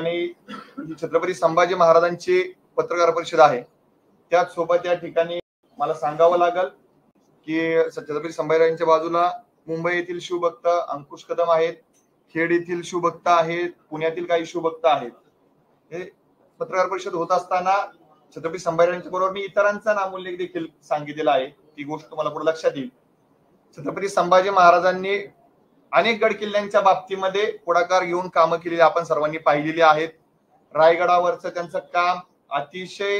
ठिकाणी ही छत्रपती संभाजी महाराजांची पत्रकार परिषद आहे. त्याच सोबत या ठिकाणी मला सांगावं लागल की छत्रपती संभाजीराजांच्या बाजूला मुंबई येथील शिवभक्त अंकुश कदम आहेत, खेड येथील शिवभक्त आहेत, पुण्यातील काही शिवभक्त आहेत. हे पत्रकार परिषद होत असताना छत्रपती संभाजीराजांच्या बरोबर मी इतरांचा नामोल्लेख देखील सांगितलेला आहे. ती गोष्ट तुम्हाला पुढे लक्षात येईल. छत्रपती संभाजी महाराजांनी अनेक गड किल्ल्यांच्या बाबतीमध्ये पुढाकार घेऊन कामं केलेली आपण सर्वांनी पाहिलेली आहेत. रायगडावरचं त्यांचं काम अतिशय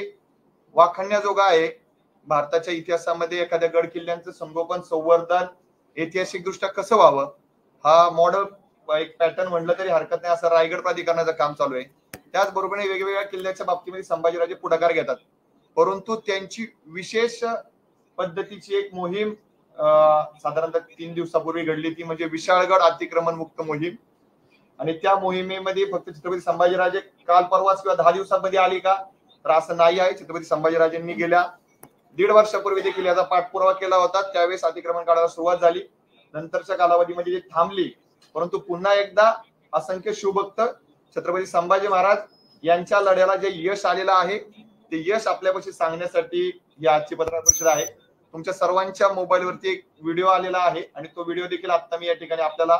वाखाणण्याजोगं आहे. भारताच्या इतिहासामध्ये एखाद्या गड किल्ल्यांचं संगोपन संवर्धन ऐतिहासिक दृष्ट्या कसं व्हावं हा मॉडेल एक पॅटर्न म्हणलं तरी हरकत नाही, असं रायगड प्राधिकरणाचं काम चालू आहे. त्याचबरोबर वेगवेगळ्या किल्ल्याच्या बाबतीमध्ये संभाजीराजे पुढाकार घेतात, परंतु त्यांची विशेष पद्धतीची एक मोहीम साधारणतः 3 दिवसापूर्वी घडली, ती म्हणजे विशाळगड अतिक्रमण मुक्त मोहीम. आणि त्या मोहिमेमध्ये फक्त छत्रपती संभाजीराजे काल परवाच किंवा 10 दिवसांमध्ये आली का, तर असं नाही आहे. छत्रपती संभाजीराजेंनी गेल्या 1.5 वर्षापूर्वी देखील याचा पाठपुरावा केला होता. त्यावेळेस अतिक्रमण काढायला सुरुवात झाली, नंतरच्या कालावधीमध्ये थांबली, परंतु पुन्हा एकदा असंख्य शिवभक्त छत्रपती संभाजी महाराज यांच्या लढ्याला जे यश आलेलं आहे ते यश आपल्यापाशी सांगण्यासाठी ही आजची पत्रकार परिषद आहे. तुमच्या सर्वांच्या मोबाईलवरती एक व्हिडिओ आलेला आहे आणि तो व्हिडिओ देखील आता मी या ठिकाणी आपल्याला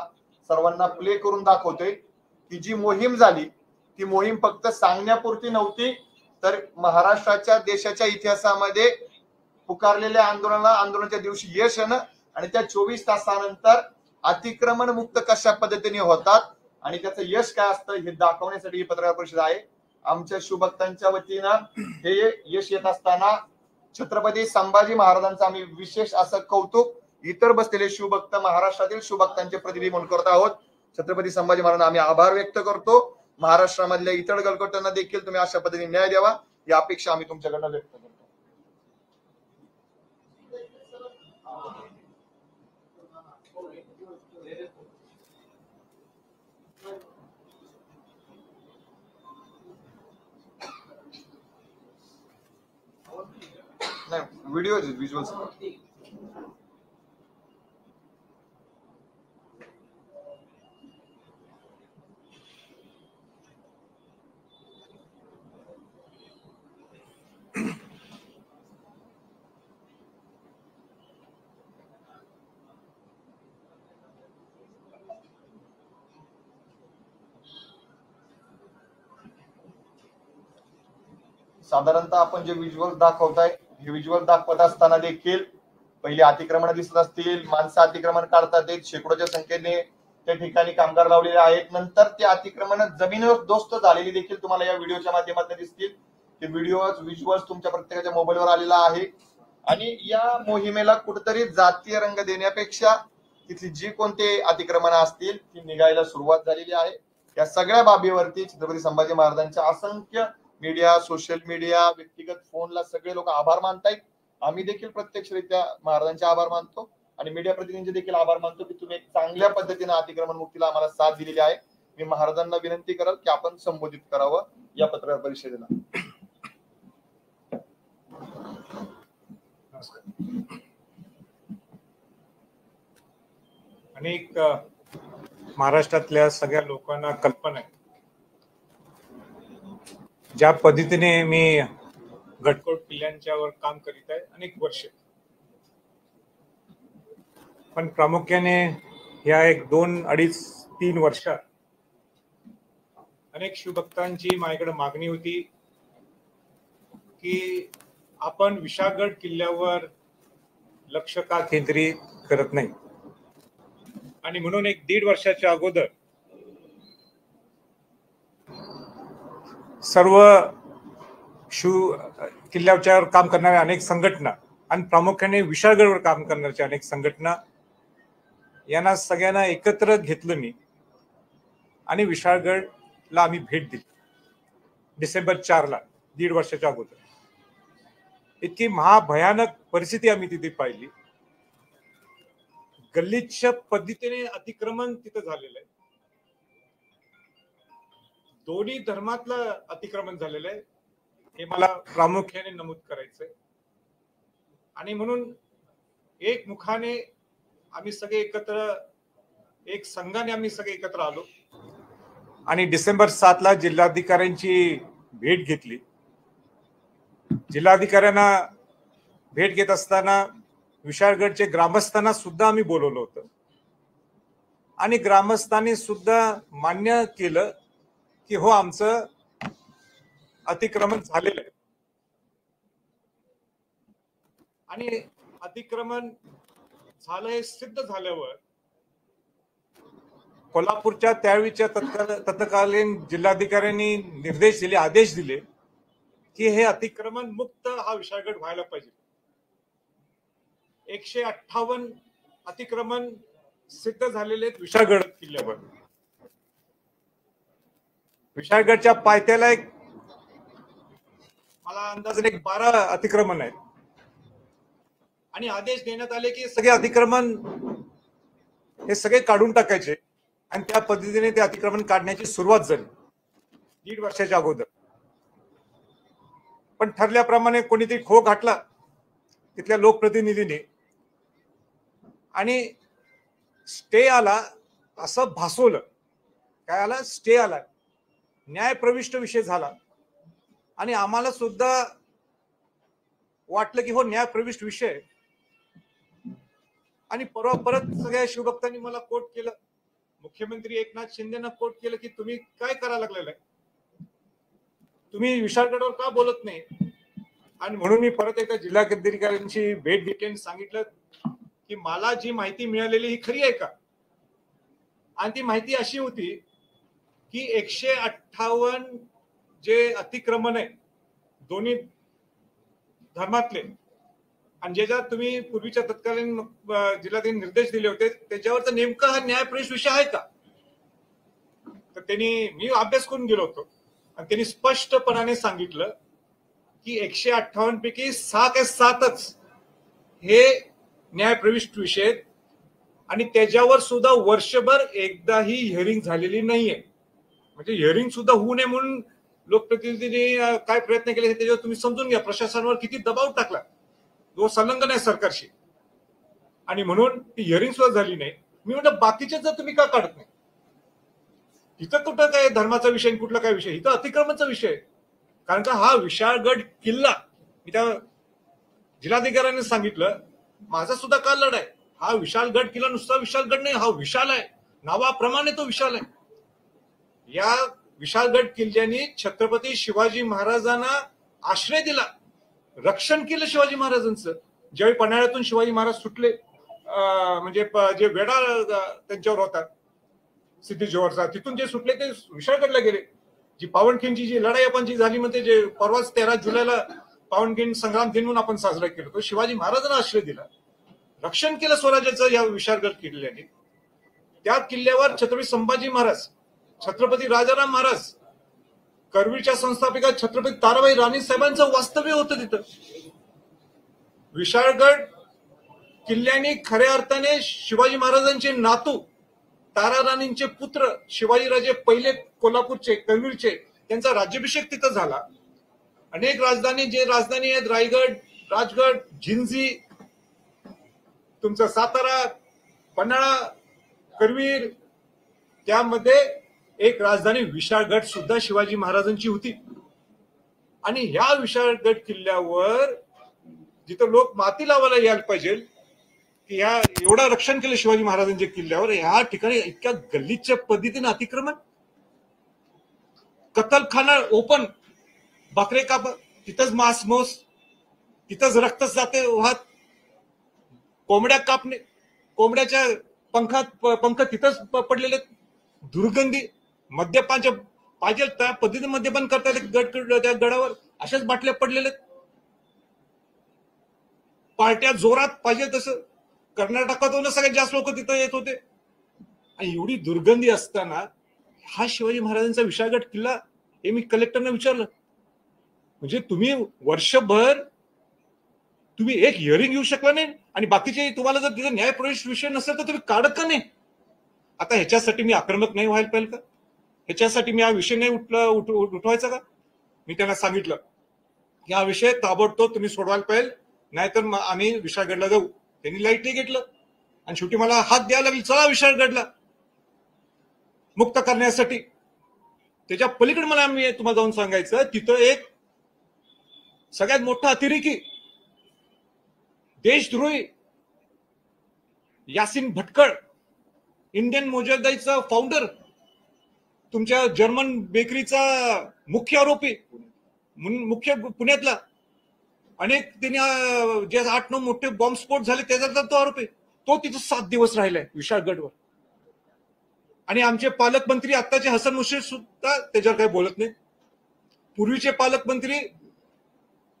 सर्वांना प्ले करून दाखवतोय की जी मोहीम झाली ती मोहीम फक्त सांगण्यापुरती नव्हती, तर महाराष्ट्राच्या देशाच्या इतिहासामध्ये पुकारलेल्या आंदोलनाच्या दिवशी यश येणं आणि त्या 24 तासानंतर अतिक्रमण मुक्त कशा पद्धतीने होतात आणि त्याचं यश काय असतं हे दाखवण्यासाठी ही पत्रकार परिषद आहे. आमच्या शिवभक्तांच्या वतीनं हे यश येत असताना छत्रपती संभाजी महाराजांचं आम्ही विशेष असं कौतुक इतर बसलेले शिवभक्त महाराष्ट्रातील शिवभक्तांचे प्रतिनिधी म्हणून करत आहोत. छत्रपती संभाजी महाराजांना आम्ही आभार व्यक्त करतो. महाराष्ट्रामधल्या इतर गटगटांना देखील तुम्ही अशा पद्धतीने न्याय द्यावा ही अपेक्षा आम्ही तुमच्याकडनं व्यक्त करतो. नाही, व्हिडिओ व्हिज्युअल्स साधारणतः आपण जे व्हिज्युअल दाखवताय हे व्हिज्युअल दाखवत असताना देखील पहिले अतिक्रमण दिसत असतील, माणसं अतिक्रमण काढतात, शेकडोच्या संख्येने त्या ठिकाणी कामगार लावलेले आहेत. नंतर ते अतिक्रमण जमिनीवर दोस्त झालेली देखील तुम्हाला या व्हिडिओच्या माध्यमातून दिसतील. ते व्हिज्युअल्स तुमच्या प्रत्येकाच्या मोबाईलवर आलेला आहे. आणि या मोहिमेला कुठेतरी जातीय रंग देण्यापेक्षा तिथली जी कोणते अतिक्रमण असतील ती निघायला सुरुवात झालेली आहे. या सगळ्या बाबीवरती छत्रपती संभाजी महाराजांच्या असंख्य मीडिया, सोशल मीडिया, व्यक्तिगत फोनला सगळे लोक आभार मानतायत. आम्ही देखील प्रत्यक्षरित्या महाराजांचे आभार मानतो आणि मीडिया प्रतिनिधींचे देखील आभार मानतो की तुम्ही एक चांगल्या पद्धतीने अतिक्रमण मुक्तीला आम्हाला साथ दिलेली आहे. मी महाराजांना विनंती करेल की आपण संबोधित करावं या पत्रकार परिषदेला. अनेक महाराष्ट्रातल्या सगळ्या लोकांना कल्पना आहे ज्या पद्धतीने मी गडकोट किल्ल्यांच्यावर काम करीत आहे अनेक वर्ष, पण प्रामुख्याने या 1, 2, 2.5, 3 वर्षात अनेक शिवभक्तांची माझ्याकडे मागणी होती की आपण विशाळगड किल्ल्यावर लक्ष का केंद्रित करत नाही. आणि म्हणून 1-1.5 वर्षाच्या अगोदर सर्व किल्ल्यावर काम करणाऱ्या अनेक संघटना आणि प्रामुख्याने विशाळगडवर काम करणाऱ्या अनेक संघटना यांना सगळ्यांना एकत्र घेतलं मी आणि विशाळगडला आम्ही भेट दिली डिसेंबर 4ला, 1.5 वर्षाच्या अगोदर. इतकी महाभयानक परिस्थिती आम्ही तिथे पाहिली. गलिच्छ पद्धतीने अतिक्रमण तिथं झालेलं आहे. दोन्ही धर्मातलं अतिक्रमण झालेलं आहे हे मला प्रामुख्याने नमूद करायचंय. आणि म्हणून एक मुखाने आम्ही सगळे एकत्र, एक संघाने आम्ही सगळे एकत्र आलो आणि डिसेंबर 7 जिल्हाधिकाऱ्यांची भेट घेतली. जिल्हाधिकाऱ्यांना भेट घेत असताना विशाळगडचे ग्रामस्थांना सुद्धा आम्ही बोलवलं होतं आणि ग्रामस्थांनी सुद्धा मान्य केलं की हो, आमचं अतिक्रमण झालेलं आहे. आणि अतिक्रमण झालं हे सिद्ध झाल्यावर कोल्हापूरच्या त्यावेळीच्या तत्कालीन जिल्हाधिकाऱ्यांनी निर्देश दिले, आदेश दिले की हे अतिक्रमण मुक्त हा विशाळगड व्हायला पाहिजे. 158 अतिक्रमण सिद्ध झालेले आहेत विशाळगड किल्ल्यावर. विशाळगडच्या पायथ्याला मला अंदाजाने 12 अतिक्रमण आहेत आणि आदेश देण्यात आले की सगळे अतिक्रमण हे सगळे काढून टाकायचे आणि त्या पद्धतीने ते अतिक्रमण काढण्याची सुरुवात झाली 1.5 वर्षाच्या अगोदर. पण ठरल्याप्रमाणे कोणीतरी खो घातला तिथल्या लोकप्रतिनिधींनी आणि स्टे आला असं भासवलं. काय आला? स्टे आला, न्यायप्रविष्ट विषय झाला आणि आम्हाला सुद्धा वाटलं की हो, न्यायप्रविष्ट विषय. आणि परवा परत सगळ्या शिवभक्तांनी मला कोट केलं, मुख्यमंत्री एकनाथ शिंदेना कोट केलं की तुम्ही काय करायला लागलेलं आहे, तुम्ही विशाळगडवर का बोलत नाही. आणि म्हणून मी परत एकदा जिल्हाधिकाऱ्यांची भेट घेतली आणि सांगितलं की मला जी माहिती मिळालेली ही खरी आहे का. आणि ती माहिती अशी होती की 158 जे अतिक्रमण आहे दोन्ही धर्मातले आणि ज्याच्यात तुम्ही पूर्वीच्या तत्कालीन जिल्हाधिकारी निर्देश दिले होते त्याच्यावर तर नेमका हा न्यायप्रविष्ट विषय आहे का. तर त्यांनी, मी अभ्यास करून गेलो होतो आणि त्यांनी स्पष्टपणाने सांगितलं की 158 पैकी 6 ते 7च हे न्यायप्रविष्ट विषय आहेत आणि त्याच्यावर सुद्धा वर्षभर एकदाही हिअरिंग झालेली नाहीये. म्हणजे हिअरिंग सुद्धा होऊ नये म्हणून लोकप्रतिनिधींनी काय प्रयत्न केले हे त्याच्यावर तुम्ही समजून घ्या. प्रशासनावर किती दबाव टाकला, जो संलग्न आहे सरकारशी, आणि म्हणून ती हिअरिंग सुद्धा झाली नाही. मी म्हटलं बाकीचे जर तुम्ही का काढत नाही, इथं कुठं काय धर्माचा विषय, कुठला काय विषय, इथं अतिक्रमणचा विषय. कारण का हा विशाळगड किल्ला, मी त्या जिल्हाधिकाऱ्यांनी सांगितलं, माझा सुद्धा काल लढा आहे. हा विशाळगड किल्ला नुसता विशाळगड नाही, हा विशाल आहे, नावाप्रमाणे तो विशाल आहे. या विशाळगड किल्ल्याने छत्रपती शिवाजी महाराजांना आश्रय दिला, रक्षण केलं शिवाजी महाराजांचं. ज्यावेळी पन्हाळ्यातून शिवाजी महाराज सुटले, म्हणजे जे वेढा त्यांच्यावर होता सिद्धी जोहरचा, तिथून जे सुटले ते विशाळगडला गेले. जी पावनखिंडची जी लढाई आपण जी झाली म्हणते, जे परवाच 13 जुलैला पावनखिंड संग्राम दिन म्हणून आपण साजरा केला, तो शिवाजी महाराजांना आश्रय दिला, रक्षण केलं स्वराज्याचं या विशाळगड किल्ल्याने. त्या किल्ल्यावर छत्रपती संभाजी महाराज, छत्रपती राजाराम महाराज, करवीरच्या संस्थापिका छत्रपती ताराबाई राणी साहेबांचं वास्तव्य होतं तिथं. विशाळगड किल्ल्याने खऱ्या अर्थाने शिवाजी महाराजांचे नातू, तारा राणींचे पुत्र शिवाजीराजे पहिले कोल्हापूरचे, करवीरचे, त्यांचा राज्याभिषेक तिथं झाला. अनेक राजधानी, जे राजधानी आहेत, रायगड, राजगड, झिंजी, तुमचं सातारा, पन्हाळा, करवीर, त्यामध्ये एक राजधानी विशाळगड सुद्धा शिवाजी महाराजांची होती. आणि ह्या विशाळगड किल्ल्यावर जिथं लोक माती लावायला यायला पाहिजे की ह्या एवढं रक्षण केलं शिवाजी महाराजांच्या किल्ल्यावर, ह्या ठिकाणी इतक्या गल्लीच्या पद्धतीने अतिक्रमण, कतलखाना ओपन, बकरे काप, तिथंच मांस मोस, तिथंच रक्त जाते वाहत, कोंबड्या कापणे, कोंबड्याच्या पंख तिथंच पडलेले, दुर्गंधी, मद्यपानच्या पाहिजे त्या पद्धतीने मद्यपान करतात त्या गडावर, अशाच बाटल्या पडलेल्या, पार्ट्या जोरात पाहिजे तसं. कर्नाटकातून सगळ्यात जास्त लोक तिथं येत होते आणि एवढी दुर्गंधी असताना हा शिवाजी महाराजांचा विशाळगड किल्ला, हे मी कलेक्टरना विचारलं, म्हणजे तुम्ही वर्षभर तुम्ही एक हिअरिंग घेऊ शकला नाही आणि बाकीचे तुम्हाला जर तिथे न्यायप्रविष्ट विषय नसेल तर तुम्ही काढत का नाही. आता ह्याच्यासाठी मी आक्रमक नाही व्हायला पाहिजे का, ह्याच्यासाठी मी हा विषय नाही उठवायचा का. मी त्यांना सांगितलं की हा विषय ताबडतोब तुम्ही सोडवायला पाहिजे, नाहीतर आम्ही विशाळगडला जाऊ. त्यांनी लाईटली घेतलं आणि शेवटी मला हात द्यायला लागली, चला विशाळगडला मुक्त करण्यासाठी. त्याच्या पलीकडे मला मी तुम्हाला जाऊन सांगायचं, तिथं एक सगळ्यात मोठा अतिरेकी देशद्रोही यासिन भटकळ, इंडियन मोजदाईचा फाउंडर, तुमच्या जर्मन बेकरीचा मुख्य आरोपी, मुख्य पुण्यातला, अनेक त्यांनी जे 8-9 मोठे बॉम्बस्फोट झाले त्याचा तो आरोपी, तो तिथं 7 दिवस राहिलाय विशाळगडवर. आणि आमचे पालकमंत्री आत्ताचे हसन मुश्रीफ सुद्धा त्याच्यावर काही बोलत नाही. पूर्वीचे पालकमंत्री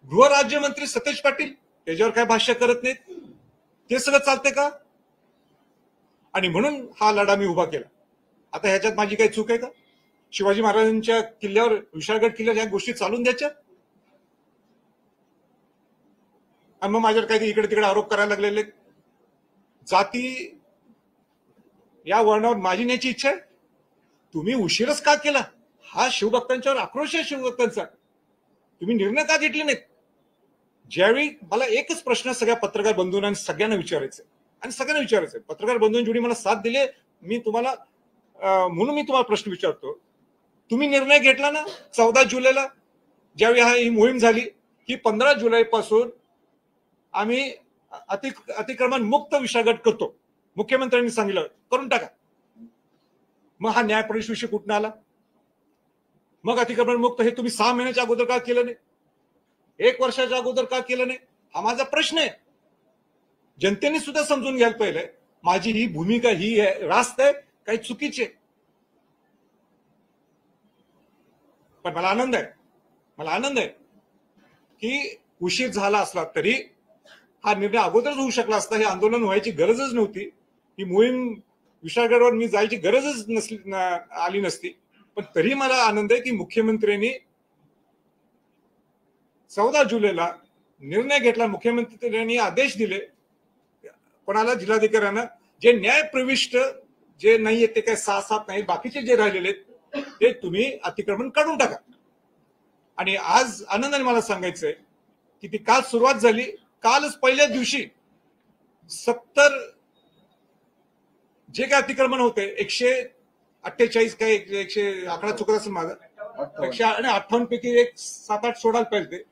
गृहराज्यमंत्री सतेज पाटील त्याच्यावर काय भाष्य करत नाहीत. ते सगळं चालतंय का? आणि म्हणून हा लढा मी उभा केला. आता ह्याच्यात माझी काही चूक आहे का? शिवाजी महाराजांच्या किल्ल्यावर, विशाळगड किल्ल्यावर ह्या गोष्टी चालून द्यायच्या आणि मग माझ्यावर काही इकडे तिकडे आरोप करायला लागलेले. जाती या वर्णावर माझी न्यायची इच्छा आहे. तुम्ही उशीरच का केला? हा शिवभक्तांच्यावर आक्रोश आहे. शिवभक्तांचा तुम्ही निर्णय का घेतले नाहीत? ज्यावेळी मला एकच प्रश्न सगळ्या पत्रकार बंधूंना सगळ्यांना विचारायचं आणि सगळ्यांना विचारायचं, पत्रकार बंधूंनी जेवढी मला साथ दिली मी तुम्हाला म्हणून मी तुम्हाला प्रश्न विचारतो. तुम्ही निर्णय घेतला ना 14 जुलैला ज्यावेळी ही मोहीम झाली की 15 जुलैपासून आम्ही अतिक्रमण मुक्त विशाळगड करतो. मुख्यमंत्र्यांनी सांगितलं करून टाका. मग हा न्याय प्रवेश विषय कुठून आला? मग अतिक्रमण मुक्त हे तुम्ही 6 महिन्याच्या अगोदर का केलं नाही? 1 वर्षाच्या अगोदर का केलं नाही? हा माझा प्रश्न आहे. जनतेने सुद्धा समजून घ्यायला पाहिजे माझी ही भूमिका ही आहे, रास्त आहे, काही चुकीचे. पण मला आनंद आहे की उशीर झाला असला तरी हा निर्णय अगोदरच होऊ शकला असता. हे आंदोलन व्हायची गरजच नव्हती. ही मोहीम विशाळगडवर मी जायची गरजच आली नसती. पण तरी मला आनंद आहे की मुख्यमंत्र्यांनी 14 जुलैला निर्णय घेतला. मुख्यमंत्र्यांनी आदेश दिले कोणाला, जिल्हाधिकाऱ्यांना, जे न्याय प्रविष्ट जे नाहीये ते काय 6-7 नाही, बाकीचे जे राहिलेले ते तुम्ही अतिक्रमण काढून टाका. आणि आज आनंदाने मला सांगायचंय की ती काल सुरुवात झाली. कालच पहिल्या दिवशी 70 जे काय अतिक्रमण होते 148 काय 100 आकडा चुकत असेल माझा, 158 पैकी एक 7-8 सोडायला पाहिजे.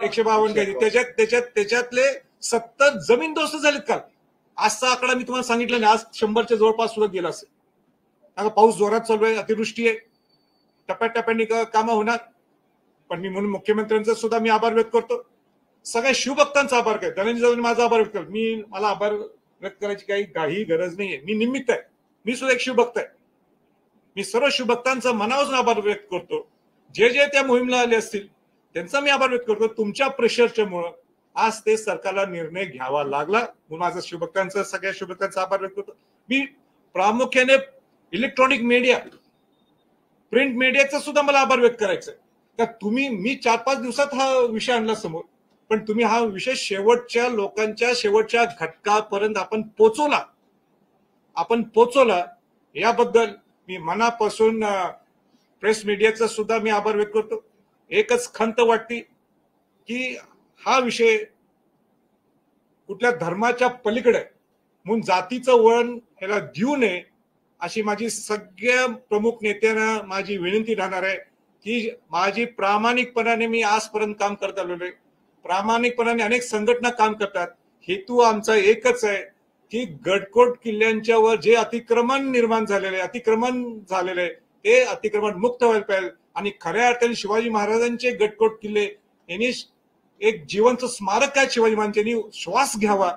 152 काही त्याच्यातले 70 जमीनदोस्त झालेत काल. आजचा आकडा मी तुम्हाला सांगितला नाही, आज 100च्या जवळपास सुद्धा गेला असेल. आता पाऊस जोरात चालू आहे, अतिवृष्टी आहे, टप्प्याटप्प्याने कामं होणार. पण मी म्हणून मुख्यमंत्र्यांचा सुद्धा मी आभार व्यक्त करतो. सगळ्या शिवभक्तांचा आभार करतो. धनंजय जाधवने माझा आभार व्यक्त केला. मला आभार व्यक्त करायची काही गरज नाहीये. मी निमित्त आहे. मी सुद्धा एक शिवभक्त आहे. मी सर्व शिवभक्तांचा मनापासून आभार व्यक्त करतो. जे त्या मोहिमेला आले असतील त्यांचा मी आभार व्यक्त करतो. तुमच्या प्रेशरच्या मुळे आज ते सरकारला निर्णय घ्यावा लागला. म्हणून माझं शिवभक्तांचा, सगळ्या शिवभक्तांचा आभार व्यक्त करतो. मी प्रामुख्याने इलेक्ट्रॉनिक मीडिया, प्रिंट मीडियाचा सुद्धा मला आभार व्यक्त करायचा आहे. का तुम्ही, मी 4-5 दिवसात हा विषय आणला समोर, पण तुम्ही हा विषय शेवटच्या लोकांच्या शेवटच्या घटकापर्यंत आपण पोचवला याबद्दल मी मनापासून प्रेस मीडियाचा सुद्धा मी आभार व्यक्त करतो. एकच खंत वाटते की हा विषय कुठल्या धर्माच्या पलीकडे म्हणून जातीचं वळण ह्याला देऊ नये अशी माझी सगळ्या प्रमुख नेत्यांना माझी विनंती राहणार आहे की माझी प्रामाणिकपणाने मी आजपर्यंत काम करत आलेलो आहे. प्रामाणिकपणाने अनेक संघटना काम करतात. हेतू आमचा एकच आहे की गडकोट किल्ल्यांच्या वर जे अतिक्रमण निर्माण झालेले आहे ते अतिक्रमण मुक्त व्हायला पाहिजे. आणि खऱ्या अर्थाने शिवाजी महाराजांचे गडकोट किल्ले यांनी एक जिवंत स्मारक आहे. शिवाजी महाराजांनी श्वास घ्यावा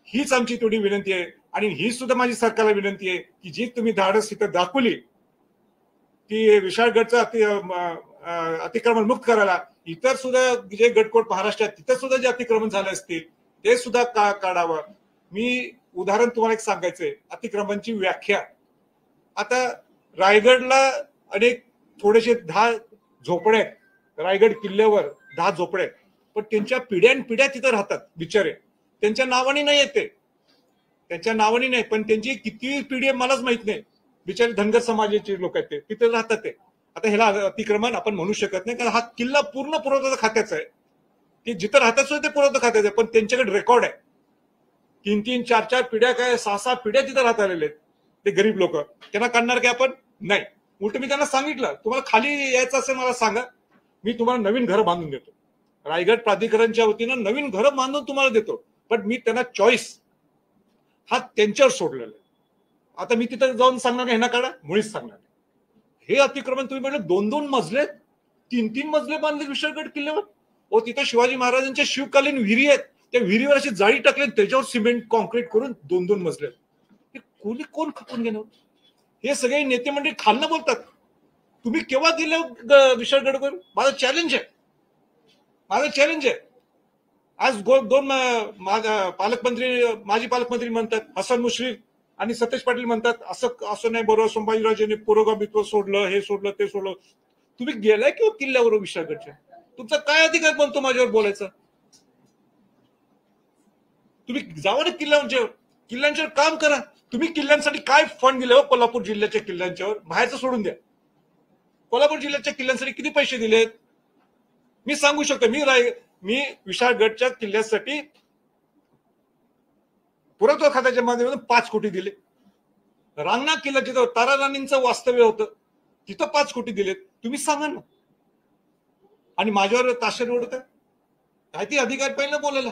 हीच आमची तेवढी विनंती आहे. आणि ही सुद्धा माझी सरकारला विनंती आहे की जी तुम्ही धाडस इथं दाखवली की विशाळगडचं अतिक्रमण मुक्त करायला, इतर सुद्धा जे गडकोट महाराष्ट्रात तिथं सुद्धा जे अतिक्रमण झाले असतील ते सुद्धा काढावं. मी उदाहरण तुम्हाला एक सांगायचंय अतिक्रमणची व्याख्या. आता रायगडला अनेक थोडेसे 10 झोपडे आहेत. रायगड किल्ल्यावर 10 झोपडे आहेत, पण त्यांच्या पिढ्यानपिढ्या तिथं राहतात बिचारे. त्यांच्या नावाने नाही येते, त्यांच्या नावाने नाही, पण त्यांची किती पिढी आहे मलाच माहित नाही. बिचारे धनगर समाजाचे लोक आहेत, ते तिथे राहतात. ते आता ह्याला अतिक्रमण आपण म्हणू शकत नाही, कारण हा किल्ला पूर्ण पुरवठा खात्याचा आहे. की जिथं राहतात सुद्धा ते पुरवठा खात्याचं आहे, पण त्यांच्याकडे रेकॉर्ड आहे. 3-3, 4-4 पिढ्या काय 6-6 पिढ्या तिथं राहत आलेले आहेत ते गरीब लोक. त्यांना काढणार की आपण नाही. उलट मी त्यांना सांगितलं, तुम्हाला खाली यायचं असेल मला सांगा, मी तुम्हाला नवीन घर बांधून देतो. रायगड प्राधिकरणच्या वतीनं नवीन घर बांधून तुम्हाला देतो. पण मी त्यांना चॉईस हा त्यांच्यावर सोडलेला आहे. आता मी तिथं जाऊन सांगणार नाही, ह्यांना काढा, मुळीच सांगणार नाही. हे अतिक्रमण तुम्ही म्हटलं 2-2 मजले 3-3 मजले बांधले विशाळगड किल्ल्यावर. ओ तिथं शिवाजी महाराजांच्या शिवकालीन विहिरी आहेत, त्या विहिरीवर अशी जाळी टाकली, त्याच्यावर सिमेंट कॉन्क्रीट करून 2-2 मजले. हे कोण खपून घेणार? हे सगळे नेते मंडळी खालनं बोलतात. तुम्ही केव्हा गेले विशाळगडवर? माझं चॅलेंज आहे. आज दोन पालकमंत्री, माजी पालकमंत्री म्हणतात, हसन मुश्रीफ आणि सतेज पाटील म्हणतात असं नाही बरोबर, संभाजीराजेंनी पुरोगामित्व सोडलं, हे सोडलं, ते सोडलं. तुम्ही गेलाय किंवा किल्ल्यावर विशाळगडच्या? तुमचा काय अधिकार बनतो माझ्यावर बोलायचा? तुम्ही जावा ना किल्ल्यांच्यावर काम करा. तुम्ही किल्ल्यांसाठी काय फंड दिले हो? कोल्हापूर जिल्ह्याच्या किल्ल्यांच्यावर बाहेरचं सोडून द्या. कोल्हापूर जिल्ह्याच्या किल्ल्यांसाठी किती पैसे दिलेत मी सांगू शकतो. मी विशाळगडच्या किल्ल्यासाठी पुरातत्व खात्याच्या माध्यमातून 5 कोटी दिले. रांगणा किल्ला जिथं तारा राणींचं वास्तव्य होतं तिथं 5 कोटी दिलेत. तुम्ही सांगा ना. आणि माझ्यावर ताशेर ओढत आहे. काय ती अधिकार पाहिजे बोलायला?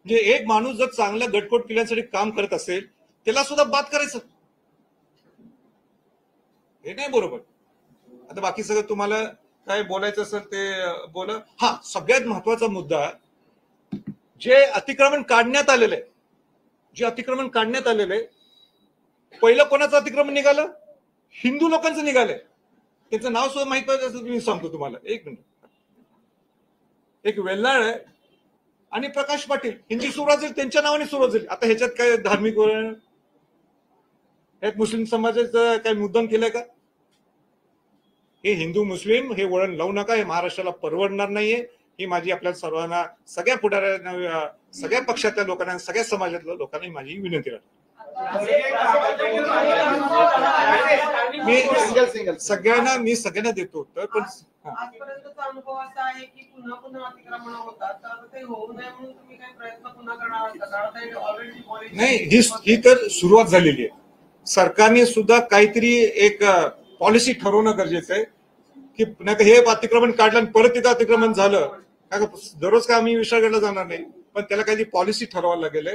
म्हणजे एक माणूस जर चांगल्या गडकोट किल्ल्यांसाठी काम करत असेल त्याला सुद्धा बाद करायचं, हे नाही बरोबर. आता बाकी सगळं तुम्हाला काय बोलायचं असेल ते बोला. हा, सगळ्यात महत्वाचा मुद्दा, जे अतिक्रमण काढण्यात आलेलं आहे, पहिलं कोणाचं अतिक्रमण निघालं? हिंदू लोकांचं निघालंय. त्यांचं नाव सुद्धा माहित पाहिजे असं मी सांगतो तुम्हाला. एक मिनिट. एक वेल्लाळ आहे आणि प्रकाश पाटील, हिंदी सुरुवात झाली त्यांच्या नावाने सुरुवात झाली. आता ह्याच्यात काय धार्मिक वळण, ह्यात मुस्लिम समाजाचं काय मुद्दाम केलंय का? हे हिंदू मुस्लिम हे वळण लावू नका. हे महाराष्ट्राला परवडणार नाहीये. ही माझी आपल्या सर्वांना, सगळ्या पुढाऱ्यांना, सगळ्या पक्षातल्या लोकांना, सगळ्या समाजातल्या लोकांना माझी विनंती राहते. मी सगळ्यांना देतो. तर पण आजपर्यंतचा अनुभव असा आहे की पुन्हा पुन्हा अतिक्रमण होतात, तर ते होऊ नये म्हणून तुम्ही काही प्रयत्न पुन्हा करणार? नाही, ही तर सुरुवात झालेली आहे. सरकारने सुद्धा काहीतरी एक पॉलिसी ठरवणं गरजेचं आहे की नाही हे अतिक्रमण काढलं आणि परत तिथं अतिक्रमण झालं, दररोज का आम्ही विशाळगडला जाणार नाही, पण त्याला काहीतरी पॉलिसी ठरवायला लागेल.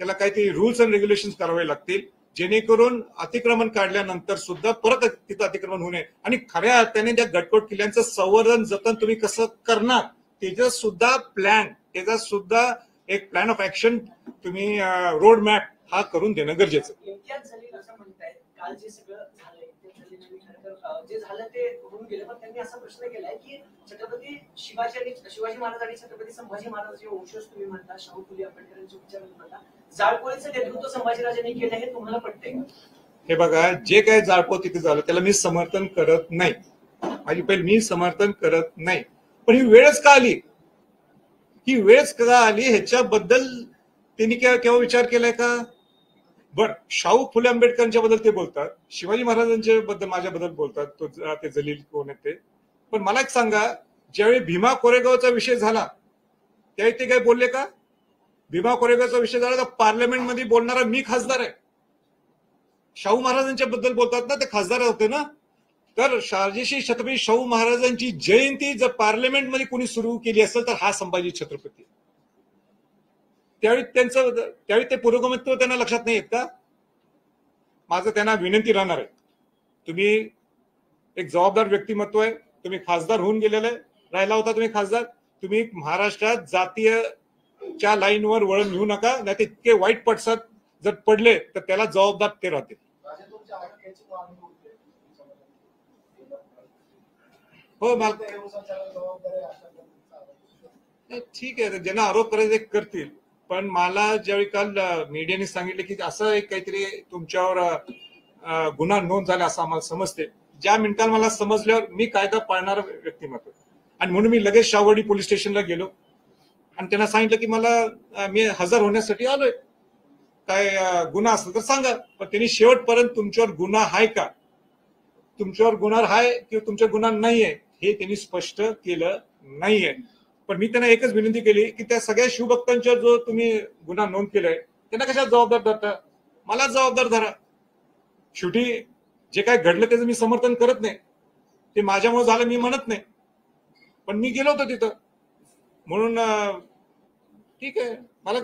त्याला काहीतरी रूल्स अँड रेग्युलेशन करावे लागतील, जेणेकरून अतिक्रमण काढल्यानंतर सुद्धा परत तिथं अतिक्रमण होऊ नये. आणि खऱ्या अर्थाने त्या गडकोट किल्ल्यांचं संवर्धन जतन तुम्ही कसं करणार त्याचा सुद्धा एक प्लॅन ऑफ ऍक्शन तुम्ही, रोड मॅप हा करून देणं गरजेचं. काल जे सगळं झालंय जे झालं ते होऊन गेलं, पण त्यांनी असा प्रश्न केलाय की छत्रपती शिवाजी महाराज आणि छत्रपती संभाजी महाराज जे वंशज तुम्ही म्हणता, शाहू फुले आंबेडकरांचे विचार म्हणता, जाळपोळीचं नेतृत्व संभाजीराजांनी केलं, हे तुम्हाला पटतंय का? हे बघा, जे काही जाळपोळ तिथे झालं त्याला मी समर्थन करत नाही. मी समर्थन करत नाही. पण ही वेळच का आली ह्याच्याबद्दल त्यांनी केव्हा विचार केलाय का? बर, शाहू फुले आंबेडकरांच्या बद्दल ते बोलतात, शिवाजी महाराजांच्या बद्दल माझ्याबद्दल बोलतात, ते जलील कोण आहेत ते. पण मला एक सांगा, ज्यावेळी भीमा कोरेगावचा विषय झाला त्यावेळी ते काय बोलले का? भीमा कोरेगावचा विषय झाला तर पार्लमेंटमध्ये बोलणारा मी खासदार आहे. शाहू महाराजांच्या बद्दल बोलतात ना, ते खासदार होते ना. तर शहाजी छत्रपती शाहू महाराजांची जयंती जर पार्लमेंटमध्ये कोणी सुरू केली असेल तर हा संभाजी छत्रपती. त्यावेळी ते पुरोगामित्व त्यांना लक्षात नाही येत का? माझं त्यांना विनंती राहणार आहे, तुम्ही एक जबाबदार व्यक्तिमत्व आहे, तुम्ही खासदार होऊन गेलेले राहिला होता, तुम्ही खासदार, तुम्ही महाराष्ट्रात जातीयच्या लाईनवर वळण घेऊ नका, नाही ते इतके वाईट पडसाद जर पडले तर त्याला जबाबदार ते राहतील. हो, ठीक आहे, ज्यांना आरोप करायचे करतील. पण मला ज्यावेळी काल मीडियाने सांगितलं की असं एक काहीतरी तुमच्यावर गुन्हा नोंद झाला असं आम्हाला समजते, ज्या मिनिटाला मला समजल्यावर मी कायदा पाळणारा व्यक्तिमत्व, आणि म्हणून मी लगेच शाहूवाडी पोलीस स्टेशनला गेलो आणि त्यांना सांगितलं की मी हजर होण्यासाठी आलोय, काय गुन्हा असला तर सांगा. पण त्यांनी शेवटपर्यंत तुमच्यावर गुन्हा आहे का, तुमच्यावर गुन्हा आहे किंवा तुमच्यावर गुन्हा नाहीये हे त्यांनी स्पष्ट केलं नाहीये. पण मी त्यांना एकच विनंती केली की त्या सगळ्या शिवभक्तांच्या जो तुम्ही गुन्हा नोंद केलाय त्यांना कशाला जबाबदार धरता? मला जबाबदार धरा. शेवटी जे काय घडलं त्याचं मी समर्थन करत नाही, ते माझ्यामुळे झालं मी म्हणत नाही, पण मी गेलो होतो तिथं म्हणून ठीक आहे. मला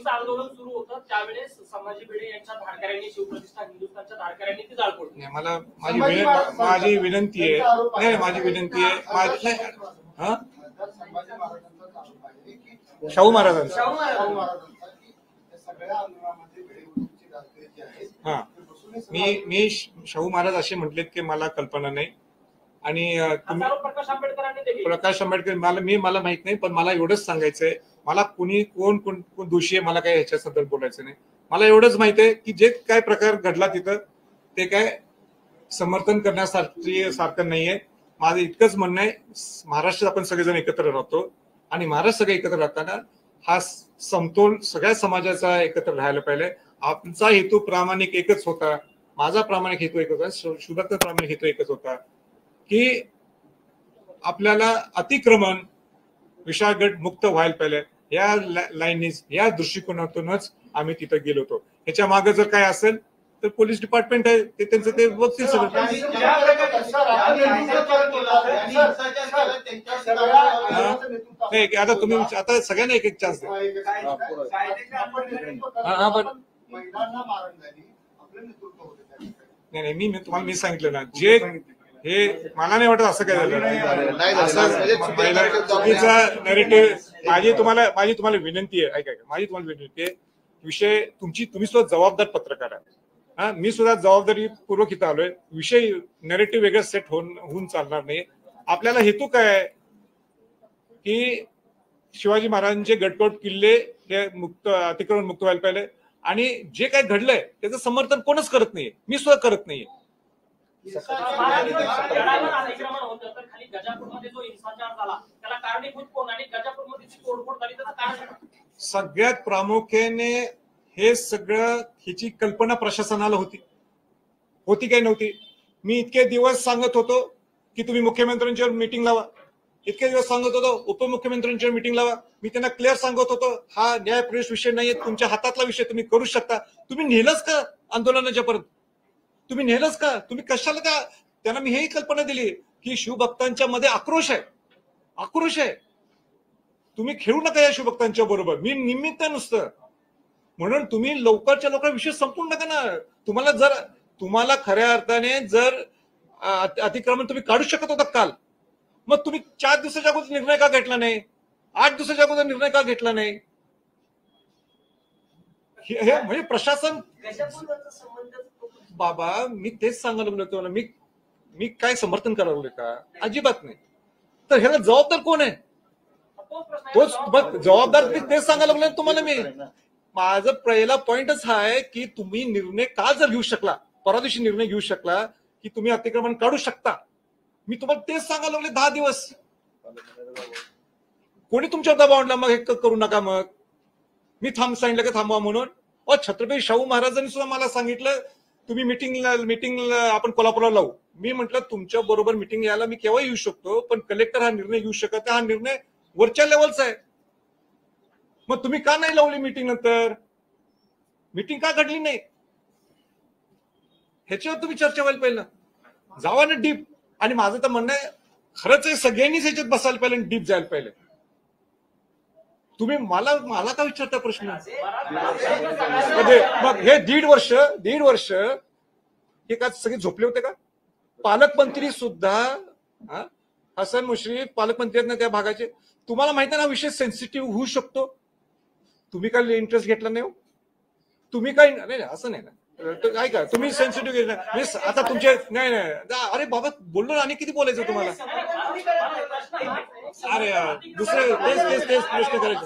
आंदोलन सुरू होतं त्यावेळेस संभाजी भिडे यांच्या धारकऱ्यांनी शिवप्रतिष्ठान हिंदुस्थानच्या धारकऱ्यांनी ती जाळपोळ. मला माझी विनंती आहे, नाही माझी विनंती आहे, शाहू महाराजांचा हा मी शाहू महाराज असे म्हटलेत की मला कल्पना नाही, आणि प्रकाश आंबेडकर मला माहित नाही, पण मला एवढंच सांगायचंय, मला कोण दोषी आहे मला काय ह्याच्याबद्दल बोलायचं नाही. मला एवढंच माहित आहे की जे काय प्रकार घडला तिथं ते काय समर्थन करण्यासारखं नाहीये. माझं इतकंच म्हणणं आहे, महाराष्ट्रात आपण सगळेजण एकत्र राहतो आणि महाराष्ट्र सगळे एकत्र राहताना हा समतोल सगळ्या समाजाचा एकत्र राहायला पाहिजे. आमचा हेतू प्रामाणिक एकच होता, माझा प्रामाणिक हेतू एकच होता, शुभक्त प्रामाणिक हेतू एकच होता की आपल्याला अतिक्रमण विशाळगड मुक्त व्हायला पाहिजे. या लाईनीज या दृष्टिकोनातूनच आम्ही तिथं गेलो होतो. ह्याच्या मागे जर काय असेल तर पोलीस डिपार्टमेंट आहे, ते त्यांचं ते बघतील सगळं. आता तुम्ही आता सगळ्यांना एक एक चान्स द्या. नाही मी सांगितलं ना, जे हे मला नाही वाटत असं काय झालं, चुकीचा नॅरेटिव्ह. माझी तुम्हाला विनंती आहे, ऐका माझी तुम्हाला विनंती आहे, विषय तुम्ही सुद्धा जबाबदार पत्रकार आहे, हा मी सुद्धा जबाबदारीपूर्वक इथं आलोय. विषय नॅरेटिव्ह वेगळं सेट होऊन चालणार नाही. आपल्याला हेतू काय आहे की शिवाजी महाराजांचे गडकोट किल्ले हे अतिक्रमण मुक्त व्हायला पाहिजे, आणि जे काय घडलंय त्याचं समर्थन कोणच करत नाहीये, मी सुद्धा करत नाहीये. सगळ्यात प्रामुख्याने हे सगळं ह्याची कल्पना प्रशासनाला होती काय नव्हती. मी इतके दिवस सांगत होतो की तुम्ही मुख्यमंत्र्यांच्यावर मीटिंग लावा, इतके दिवस सांगत होतो उपमुख्यमंत्र्यांच्यावर मीटिंग लावा. मी त्यांना क्लिअर सांगत होतो हा न्यायप्रवेश विषय नाहीये, तुमच्या हातातला विषय, तुम्ही करू शकता. तुम्ही नेलंच का आंदोलनाच्या पर्यंत? तुम्ही नेलंच का? तुम्ही कशाला त्यांना मी हेही कल्पना दिली की शिवभक्तांच्या मध्ये आक्रोश आहे, तुम्ही खेळू नका या शिवभक्तांच्या बरोबर, मी निमित्त नुसतं. म्हणून तुम्ही लवकरच्या लवकर विषय संपून नका ना. तुम्हाला खऱ्या अर्थाने जर अतिक्रमण तुम्ही काढू शकत होता काल, मग तुम्ही 4 दिवसाच्या अगोदर निर्णय का घेतला नाही? 8 दिवसाच्या अगोदर निर्णय का घेतला नाही? हे म्हणजे प्रशासन बाबा, मी तेच सांगायला लागलो ना, मी काय समर्थन करायला लागलोय का? अजिबात नाही. तर ह्याला जबाबदार कोण आहे? तोच जबाबदार मी तेच सांगायला लागलोय तुम्हाला. माझं पहिला पॉइंटच हा आहे की तुम्ही निर्णय का जर घेऊ शकला, परवा निर्णय घेऊ शकला की तुम्ही अतिक्रमण काढू शकता, मी तुम्हाला तेच सांगायला लागले 10 दिवस. कोणी तुमच्यावर दबाव आणला मग हे करू नका? मग मी सांगितलं का थांबवा म्हणून? छत्रपती शाहू महाराजांनी सुद्धा मला सांगितलं तुम्ही मीटिंग आपण कोल्हापूरला लावू. मी म्हटलं तुमच्या बरोबर मीटिंग यायला मी केव्हा येऊ शकतो, पण कलेक्टर हा निर्णय घेऊ शकत नाही, हा निर्णय वरच्या लेवलचा आहे. मग तुम्ही का नाही लावली मीटिंग? नंतर मीटिंग का घडली नाही ह्याच्यावर तुम्ही चर्चा व्हायला पाहिजे. जावा ना डीप. आणि माझं तर म्हणणं आहे खरंच आहे सगळ्यांनीच ह्याच्यात बसायला पाहिजे, डीप जायला पाहिजे. तुम्ही मला का विचारता प्रश्न? मग हे दीड वर्ष हे का सगळे झोपले होते का? पालकमंत्री सुद्धा हसन मुश्रीफ पालकमंत्री आहेत ना त्या भागाचे. तुम्हाला माहिती आहे ना विषय सेन्सिटिव्ह होऊ शकतो. तुम्ही काय इंटरेस्ट घेतला नाही? तुम्ही काय नाही असं नाही ना, काय का तुम्ही सेन्सिटिव्ह घेतला आता तुमचे नाही. अरे बाबा बोललो आणि किती बोलायचं तुम्हाला? अरे दुसरे तेच प्रश्न करायचे.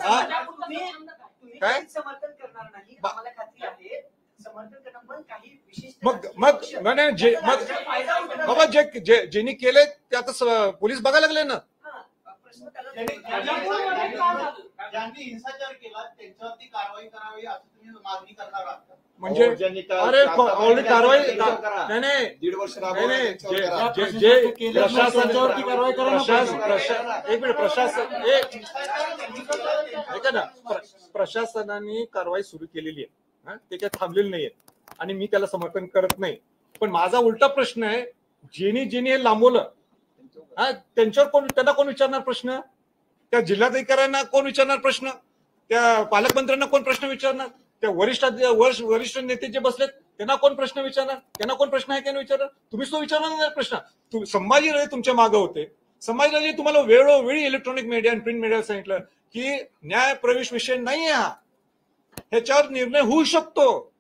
काय मग बाबा ज्यांनी केले ते आता पोलीस बघायला लागले ना. ज्यांनी हिंसाचार केला त्यांच्यावरती कारवाई करावी असं तुम्ही मागणी करणार आहात? म्हणजे अरे ऑलरेडी कारवाई नाही 1.5 वर्ष प्रशासनाने कारवाई सुरू केलेली आहे. ते काही थांबलेलं नाहीये आणि मी त्याला समर्थन करत नाही. पण माझा उलटा प्रश्न आहे, ज्यांनी हे लांबवलं त्यांच्यावर त्यांना कोण विचारणार प्रश्न? त्या जिल्हाधिकाऱ्यांना कोण विचारणार प्रश्न? त्या पालकमंत्र्यांना कोण प्रश्न विचारणार? त्या वरिष्ठ नेते जे बसलेत त्यांना कोण प्रश्न विचारणार? त्यांना कोण प्रश्न आहे त्याने विचारणार? तुम्हीच तो विचारणार नाही प्रश्न. संभाजीराजे तुमच्या मागे होते. संभाजीराजे तुम्हाला वेळोवेळी इलेक्ट्रॉनिक मीडिया आणि प्रिंट मीडियाला सांगितलं की न्याय प्रवेश विषय नाही हा, ह्याच्यावर निर्णय होऊ शकतो.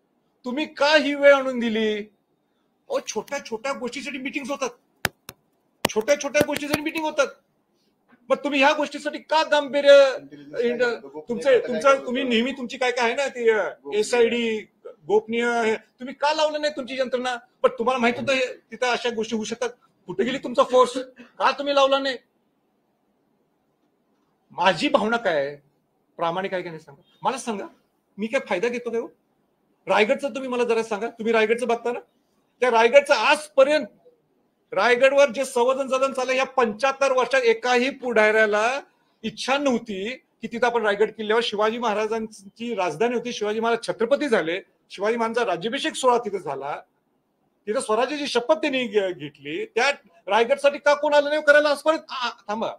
तुम्ही का ही वेळ आणून दिली? छोट्या छोट्या गोष्टीसाठी मिटिंग होतात, छोट्या छोट्या गोष्टीसाठी मिटिंग होतात. मग तुम्ही ह्या गोष्टीसाठी का गांभीर्य तुम्ही नेहमी तुमची काय काय आहे ना ती SID गोपनीय तुम्ही का लावलं नाही तुमची यंत्रणा? पण तुम्हाला माहित होतं तिथं अशा गोष्टी होऊ शकतात. कुठे गेली तुमचा फोर्स? का तुम्ही लावला नाही? माझी भावना काय आहे, प्रामाणिक आहे का नाही सांगा मला. सांगा मी काय फायदा घेतो काय? रायगडचं तुम्ही मला जरा सांगा. तुम्ही रायगडचं बघता ना? त्या रायगडचं आजपर्यंत रायगडवर जे संवर्धन सदन चाललं या 75 वर्षात एकाही पुढाऱ्याला इच्छा नव्हती की तिथं आपण रायगड किल्ल्यावर शिवाजी महाराजांची राजधानी होती, शिवाजी महाराज छत्रपती झाले, शिवाजी महाराजांचा राज्याभिषेक सोहळा तिथे झाला, तिथं स्वराज्याची शपथ त्यांनी घेतली. त्या रायगडसाठी का कोण आलं नाही करायला आजपर्यंत? थांबा.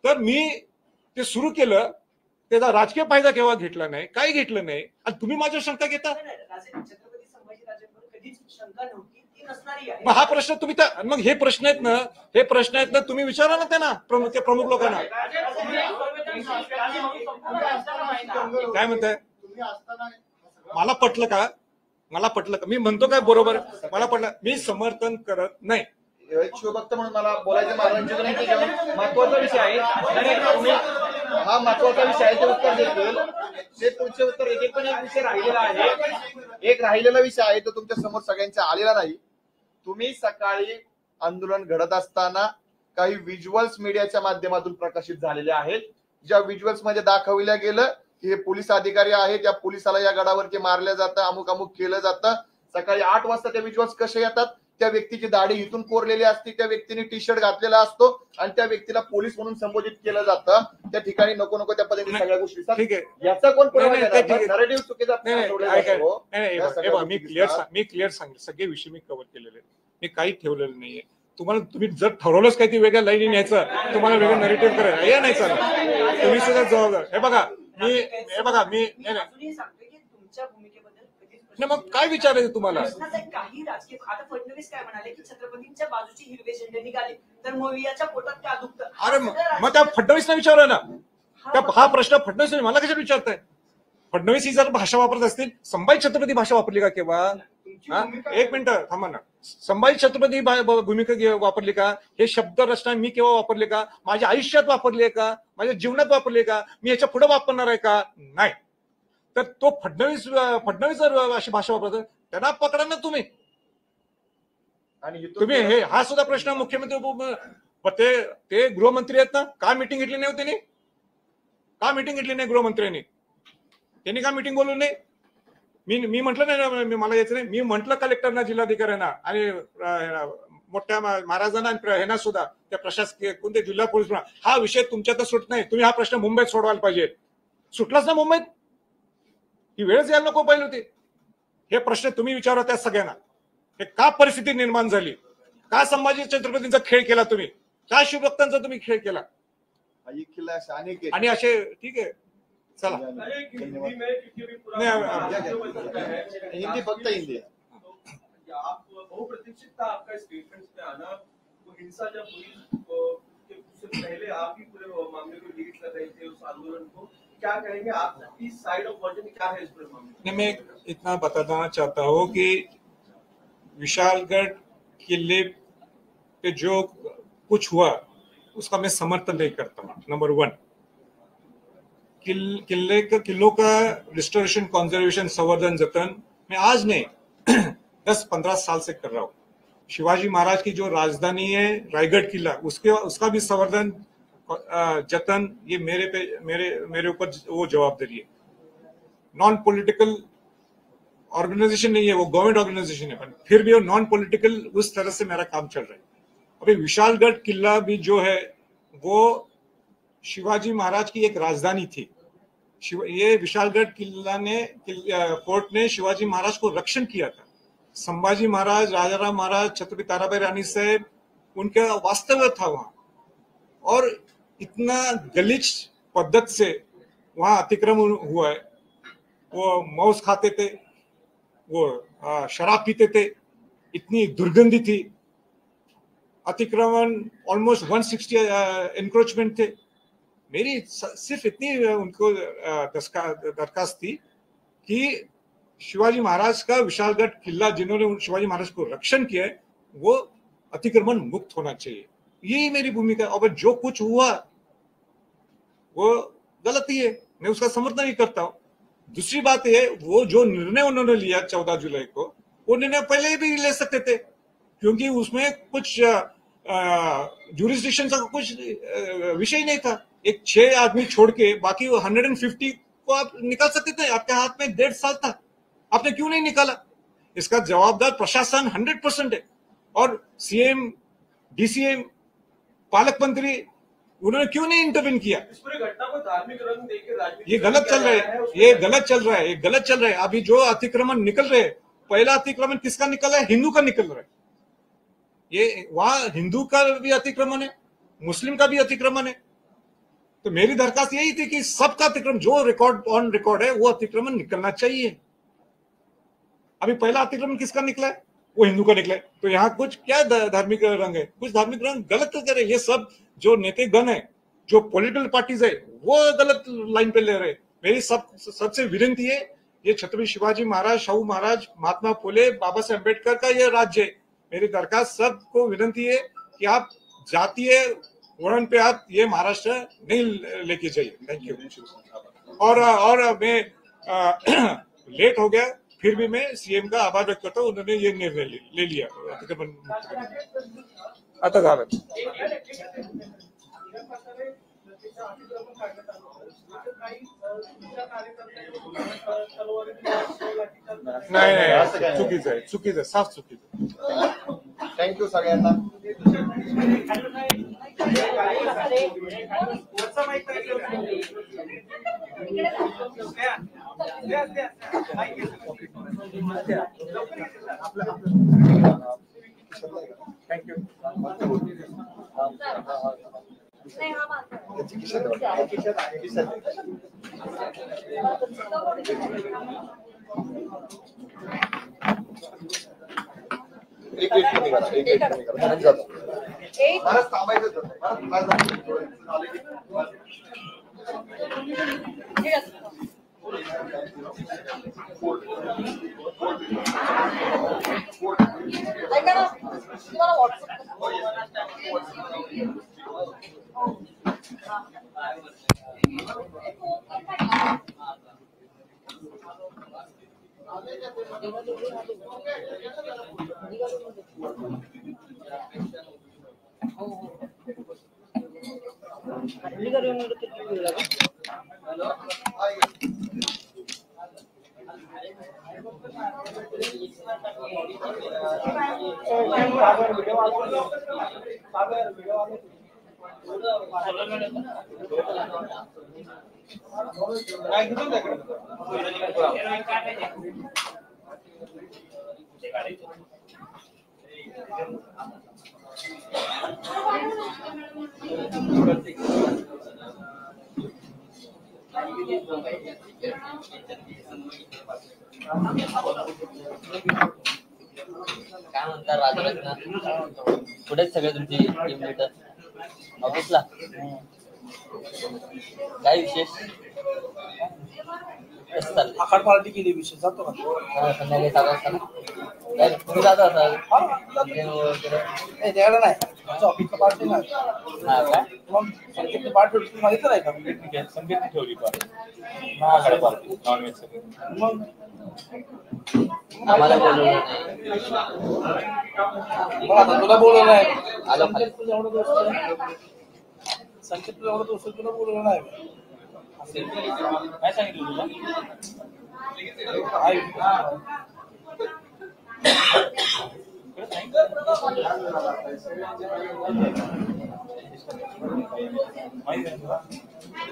तर मी ते सुरू केलं, त्याचा राजकीय फायदा केव्हा घेतला नाही, काही घेतलं नाही, आणि तुम्ही माझ्या शंका घेता. छत्रपती संभाजीराजांवर कधीच शंका नव्हती, ती नसणारी आहे. मग हा प्रश्न तुम्ही मग हे प्रश्न आहेत ना, तुम्ही विचारा ना त्यांना, प्रमुख लोकांना. काय म्हणताय? मला पटलं का? मी म्हणतो काय बरोबर? मला पटलं. मी समर्थन करत नाही. शिवभक्त म्हणून मला बोलायचं महत्वाचा विषय आहे. हा महत्वाचा विषय आहे. ते उत्तर देतील. ते पुढचे उत्तर एक पण एक विषय राहिलेला आहे. एक राहिलेला विषय आहे तो तुमच्या समोर सगळ्यांच्या आलेला नाही. तुम्ही सकाळी आंदोलन घडत असताना काही व्हिज्युअल्स मीडियाच्या माध्यमातून प्रकाशित झालेले आहेत, ज्या व्हिज्युअल्स मध्ये दाखवल्या गेलं की हे पोलीस अधिकारी आहेत, त्या पोलिसाला या गडावरती मारलं जातं, अमुक अमुक केलं जातं. सकाळी 8 वाजता त्या व्हिज्युअल्स कसे येतात? त्या व्यक्तीची दाढी इथून कोरलेली असते, त्या व्यक्तीने टी-शर्ट घातलेला असतो आणि त्या व्यक्तीला पोलीस म्हणून संबोधित केलं जातं. त्या ठिकाणी नको त्या पद्धतीने सगळ्या गोष्टी. ठीक आहे, याचा कोण नरेटिव्ह चुकीचा? मी क्लिअर सांगेल. सगळे विषय मी कव्हर केलेले, मी काही ठेवलेलं नाहीये. तुम्ही जर ठरवलंच काय ती वेगळ्या लाईनी न्यायचं, तुम्हाला वेगळं नरेटिव्ह करायचं हे नाही चालत. तुम्ही सुद्धा जबाबदार. हे बघा मी मग काय विचारायचं तुम्हाला? काही राजकीय आता फडणवीस काय म्हणाले की छत्रपतींच्या बाजूची हिरवे झेंडे निघाले तर मोवियाच्या पोटात काय दुखतं? अरे मग त्या फडणवीसला विचारा ना. हा प्रश्न फडणवीस मला कशाला विचारताय? फडणवीस ही जर भाषा वापरत असतील, संभाजी छत्रपती भाषा वापरली का केव्हा? एक मिनिट थांबा ना. संभाजी छत्रपती भूमिका वापरली का? हे शब्द रचना मी केव्हा वापरले का? माझ्या आयुष्यात वापरले का? माझ्या जीवनात वापरले का? मी याच्या पुढे वापरणार आहे का? नाही. तर तो फडणवीस जर अशी भाषा वापरतो त्यांना पकडा ना तुम्ही. तुम्ही हा सुद्धा प्रश्न मुख्यमंत्री ते गृहमंत्री आहेत ना, का मिटिंग घेतली नाही त्यांनी? का मिटिंग घेतली नाही गृहमंत्र्यांनी? त्यांनी का मिटिंग बोलवली नाही? मी म्हटलं नाही, मला यायचं नाही. मी म्हटलं कलेक्टरना, जिल्हाधिकाऱ्यांना आणि मोठ्या महाराजांना आणि ह्यांना सुद्धा, त्या प्रशासकीय कोणते जिल्हा पोलीस, हा विषय तुमच्यात सुट नाही, तुम्ही हा प्रश्न मुंबईत सोडवायला पाहिजे. सुटलाच ना मुंबईत? ही वेळच यायला नको पाहिजे होती. हे प्रश्न तुम्ही विचारा त्या सगळ्यांना. हे का परिस्थिती निर्माण झाली? का संभाजी छत्रपतींचा खेळ केला तुम्ही? का शिवभक्तांचा तुम्ही खेळ केला? आणि असे ठीक आहे, चला हिंदी फक्त हिंदी. आप बहुप्रतीक्षित था आपका स्टेटमेंट में आना, वो हिंसा जब हुई तो उससे पहले आप ही पूरे मामले को लीड कर रहे थे, उस आंदोलन को. क्या कहेंगे आपकी साइड ऑफ वर्जन क्या है इस पूरे मामले में? मैं इतना बताना चाहता हूँ कि विशालगढ़ किले पे जो कुछ हुआ उसका मैं समर्थन नहीं करता हूँ. नंबर 1, किलों का रिस्टोरेशन, कंजर्वेशन, संवर्धन, जतन मैं आज नहीं 10-15 साल से कर रहा हूँ. शिवाजी महाराज की जो राजधानी है रायगढ़ किला, उसका भी संवर्धन, जतन, ये मेरे ऊपर वो जवाबदारी है. नॉन पॉलिटिकल ऑर्गेनाइजेशन नहीं है, वो गवर्नमेंट ऑर्गेनाइजेशन है, फिर भी वो नॉन पॉलिटिकल उस तरह से मेरा काम चल रहा है. अभी विशालगढ़ किला भी जो है वो शिवाजी महाराज की एक राजधानी थी. ये विशालगढ़ कोर्ट ने शिवाजी महाराज को रक्षण किया था। संभाजी महाराज, राजाराम महाराज, छत्रपति ताराबाई रानी साहब, उनका वास्तव्य था वहां, और इतना गलीच पद्धत से वहां अतिक्रमण हुआ है। वो मांस खाते थे, वो शराब पीते थे, इतनी दुर्गंधी थी, अतिक्रमण ऑलमोस्ट 160 एनक्रोचमेंट थे। मेरी सिर्फ इतनी उनको दरखास्त थी कि शिवाजी महाराज का विशालगढ़ किला, जिन्होंने शिवाजी महाराज को रक्षण किया है, वो अतिक्रमण मुक्त होना चाहिए। यही मेरी भूमिका। और जो कुछ हुआ वो गलती है, मैं उसका समर्थन नहीं करता हूँ। दूसरी बात है, वो जो निर्णय उन्होंने लिया 14 जुलाई को, वो निर्णय पहले भी ले सकते थे, क्योंकि उसमें कुछ जुरिस्डिक्शन का कुछ विषय नहीं था। एक 6 आदमी छोड़ के बाकी 150 को आप निकाल सकते थे। आपके हाथ में 1.5 साल था, आपने क्यों नहीं निकाला? इसका जवाबदार प्रशासन 100% है। और सीएम, डीसीएम, पालक मंत्री, उन्होंने क्यों नहीं इंटरवेन किया? इस पूरी घटना को धार्मिक रंग देके राजनीति ये गलत चल रहा है, ये गलत चल रहा है, ये गलत चल रहा है। अभी जो अतिक्रमण निकल रहे हैं, पहला अतिक्रमण किसका निकल रहा है? हिंदू का निकल रहा है। ये वहां हिंदू का भी अतिक्रमण है, मुस्लिम का भी अतिक्रमण है। तो मेरी दरखास्त यही थी कि सबका अतिक्रमण, जो रिकॉर्ड ऑन रिकॉर्ड है, वो अतिक्रमण निकलना चाहिए। अभी पहला अतिक्रमण किसका निकला है? वो हिंदू का निकला है। तो यहाँ कुछ क्या धार्मिक रंग है? कुछ धार्मिक रंग गलत करे। ये सब जो नेतागण है, जो पॉलिटिकल पार्टीज है, वो गलत लाइन पे ले रहे। मेरी सबसे विनती है, ये छत्रपति शिवाजी महाराज, शाहू महाराज, महात्मा फुले, बाबा साहेब अम्बेडकर का ये राज्य है। मेरी दरखास्त सबको विनती है कि आप जातीय वर्ण पे आप ये महाराष्ट्र नहीं लेके जाइए। Thank you. और मैं लेट हो गया, फिर भी मैं सीएम का आभार व्यक्त करता हूँ, उन्होंने ये निर्णय ले लिया। आता झालं। नाही, चुकीचं आहे, चुकीचं आहे, साफ चुकीचं। थँक्यू सगळ्यांना। थँक्यू। एक महाराज थांबायचं काय म्हणता राजरत्न? कुठेच सगळे तुमची टीम लीडर ऑफिसला? काय विशेष? कसं चाललंय? आखाड पार्टी केली विषय जातो का? संध्याकाळी 7 वाजता ना? काय तुम्ही जाता असाल? त्याकडे नाही, आमच्या ऑफिसचा पार्टी नाही. हा काय? मग संकेतची पार्टी तुम्ही मागितलं नाही का? संकेतने ठेवली पार्टी, नॉनव्हेज। मग आम्हाला बोलवलं नाही. मग आता तुला बोलवलं नाही. आलो खाली. संकेत तुला एवढं दोस्त आहे. संकेत तुला एवढं दोस्त तुला बोलवलं नाही. काय सांगितलं तुला?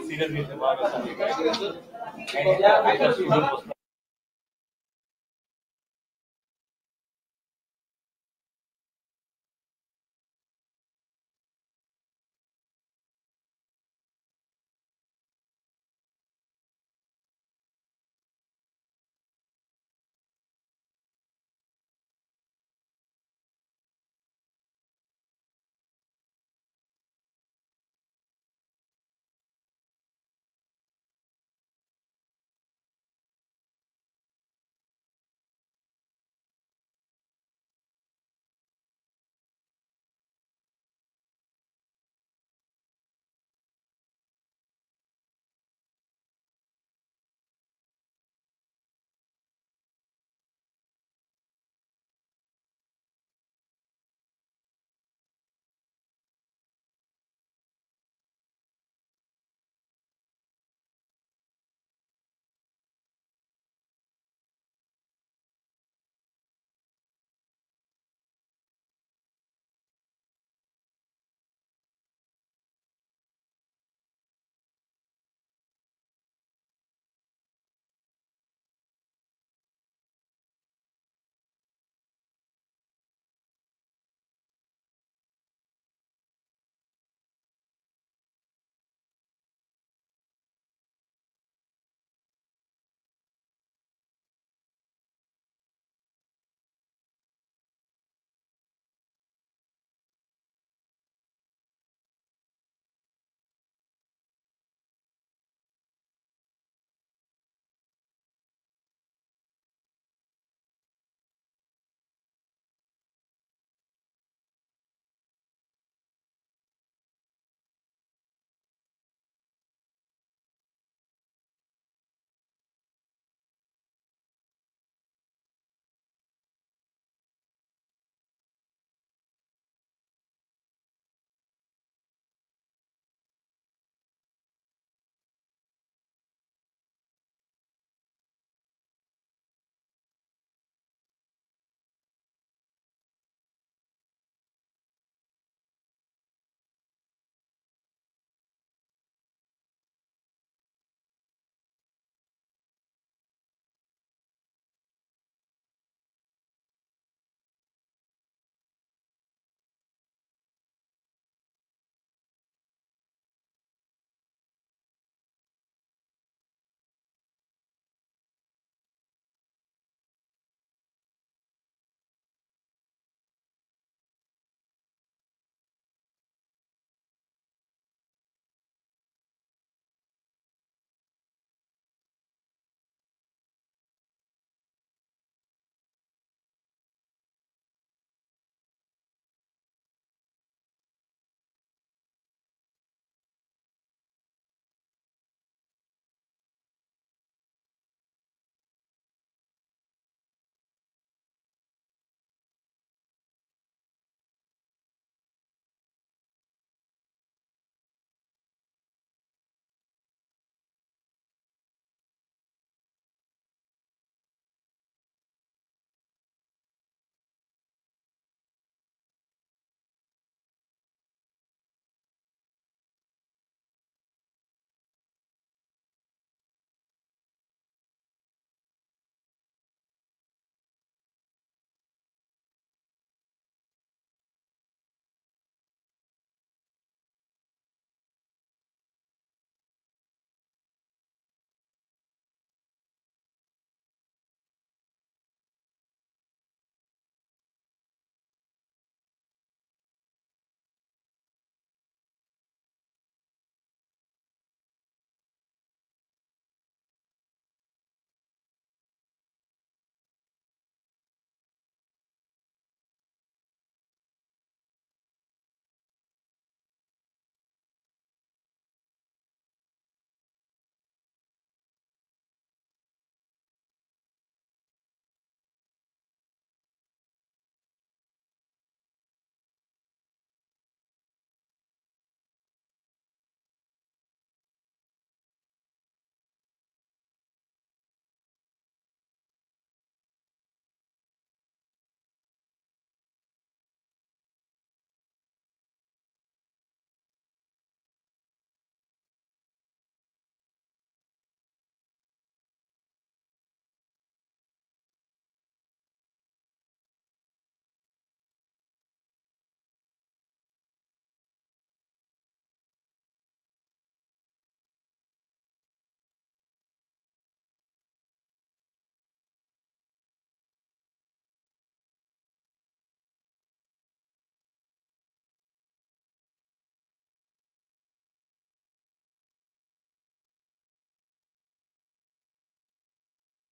सिरियस घेतलं त्या